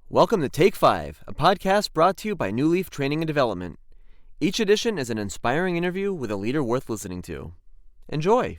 Welcome to Take 5, a podcast brought to you by Newleaf Training and Development. Each edition is an inspiring interview with a leader worth listening to. Enjoy!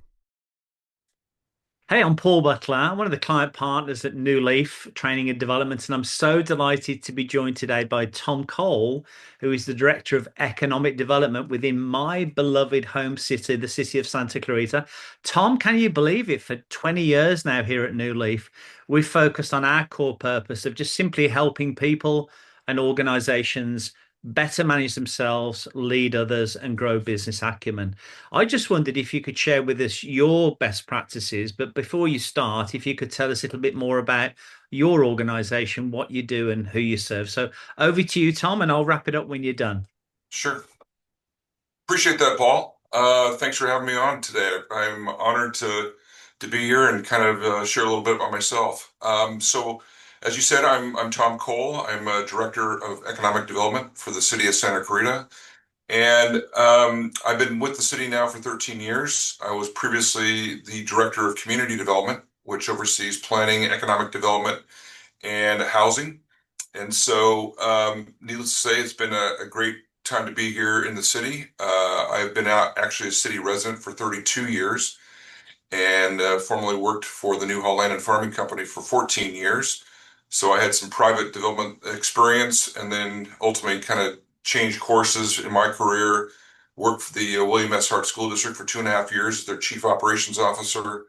Hey, I'm Paul Butler. I'm one of the client partners at Newleaf Training and Development, and I'm so delighted to be joined today by Tom Cole, who is the Director of Economic Development within my beloved home city, the city of Santa Clarita. Tom, can you believe it? For 20 years now here at Newleaf, we've focused on our core purpose of just simply helping people and organizations better manage themselves, lead others, and grow business acumen. I just wondered if you could share with us your best practices, but before you start, if you could tell us a little bit more about your organization, what you do, and who you serve. So over to you, Tom, and I'll wrap it up when you're done. Sure. Appreciate that, Paul. Thanks for having me on today. I'm honored to be here and kind of share a little bit about myself. So, as you said, I'm Tom Cole. I'm a Director of Economic Development for the city of Santa Clarita. And I've been with the city now for 13 years. I was previously the Director of Community Development, which oversees planning, economic development, and housing. And so, needless to say, it's been a great time to be here in the city. I've been actually a city resident for 32 years and formerly worked for the New Holland and Farming Company for 14 years. So I had some private development experience and then ultimately kind of changed courses in my career, worked for the William S. Hart School District for 2.5 years as their chief operations officer,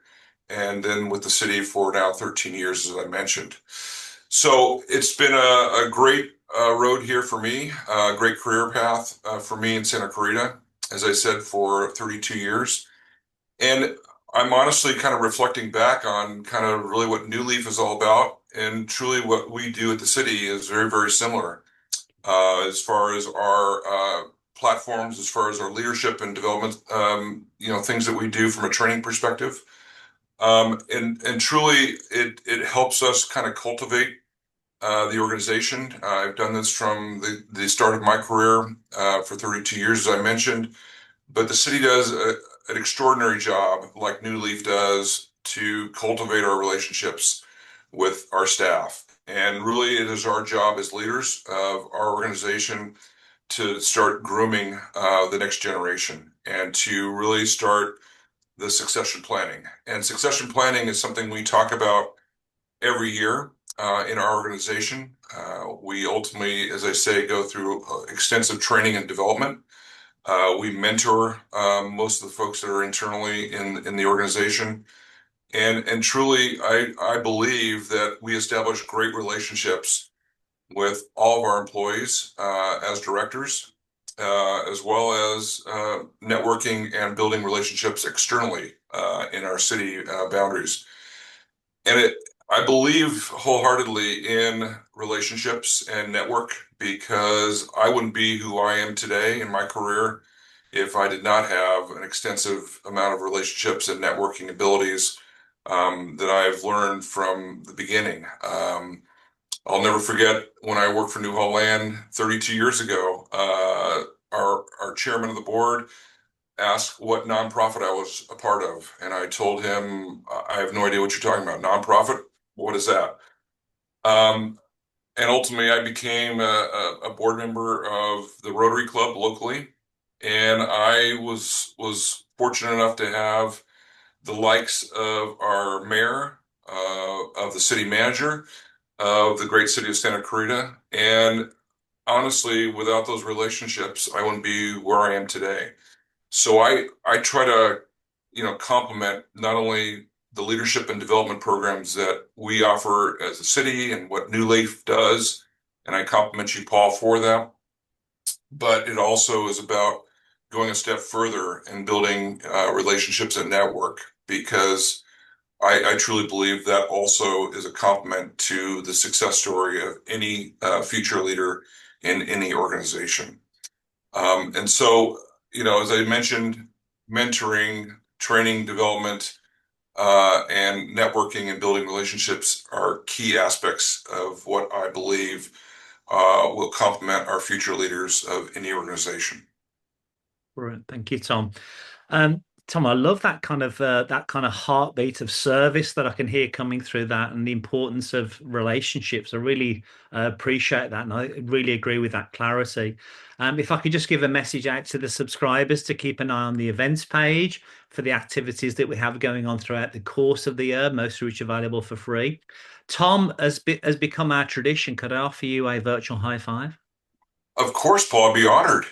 and then with the city for now 13 years, as I mentioned. So it's been a great road here for me, a great career path for me in Santa Clarita, as I said, for 32 years. And I'm honestly kind of reflecting back on kind of really what Newleaf is all about. And truly what we do at the city is very, very similar as far as our platforms, as far as our leadership and development, things that we do from a training perspective. And truly it helps us kind of cultivate the organization. I've done this from the start of my career for 32 years, as I mentioned, but the city does an extraordinary job, like Newleaf does, to cultivate our relationships with our staff. And really, it is our job as leaders of our organization to start grooming the next generation and to really start the succession planning. And succession planning is something we talk about every year in our organization. We ultimately, as I say, go through extensive training and development. We mentor most of the folks that are internally in the organization. And truly, I believe that we establish great relationships with all of our employees as directors, as well as networking and building relationships externally in our city boundaries. And I believe wholeheartedly in relationships and network because I wouldn't be who I am today in my career if I did not have an extensive amount of relationships and networking abilities that I've learned from the beginning. I'll never forget when I worked for New Holland 32 years ago, our chairman of the board asked what nonprofit I was a part of. And I told him, I have no idea what you're talking about. Nonprofit? What is that? And ultimately, I became a board member of the Rotary Club locally. And I was fortunate enough to have the likes of our mayor, of the city manager, of the great city of Santa Clarita. And honestly, without those relationships, I wouldn't be where I am today. So I try to, complement not only the leadership and development programs that we offer as a city and what Newleaf does, and I compliment you, Paul, for that. But it also is about going a step further and building relationships and network, because I truly believe that also is a complement to the success story of any future leader in any organization. And so, as I mentioned, mentoring, training, development, and networking and building relationships are key aspects of what I believe will complement our future leaders of any organization. Brilliant. Thank you, Tom. Tom, I love that kind of heartbeat of service that I can hear coming through that, and the importance of relationships. I really appreciate that, and I really agree with that clarity. If I could just give a message out to the subscribers to keep an eye on the events page for the activities that we have going on throughout the course of the year, most of which are available for free. Tom, has become our tradition, could I offer you a virtual high five? Of course, Paul, I'd be honored.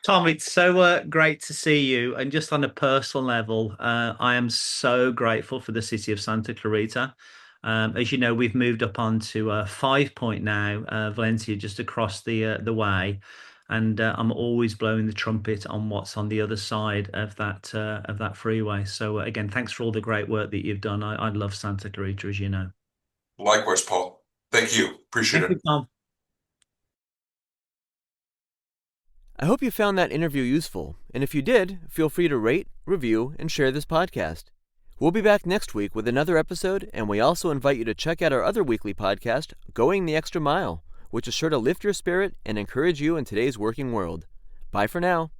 Tom, it's so great to see you. And just on a personal level, I am so grateful for the city of Santa Clarita. As you know, we've moved up onto 5 Point now, Valencia, just across the way. And I'm always blowing the trumpet on what's on the other side of that freeway. So again, thanks for all the great work that you've done. I love Santa Clarita, as you know. Likewise, Paul. Thank you. Appreciate Thank it. you, Tom. I hope you found that interview useful, and if you did, feel free to rate, review, and share this podcast. We'll be back next week with another episode, and we also invite you to check out our other weekly podcast, Going the Extra Mile, which is sure to lift your spirit and encourage you in today's working world. Bye for now.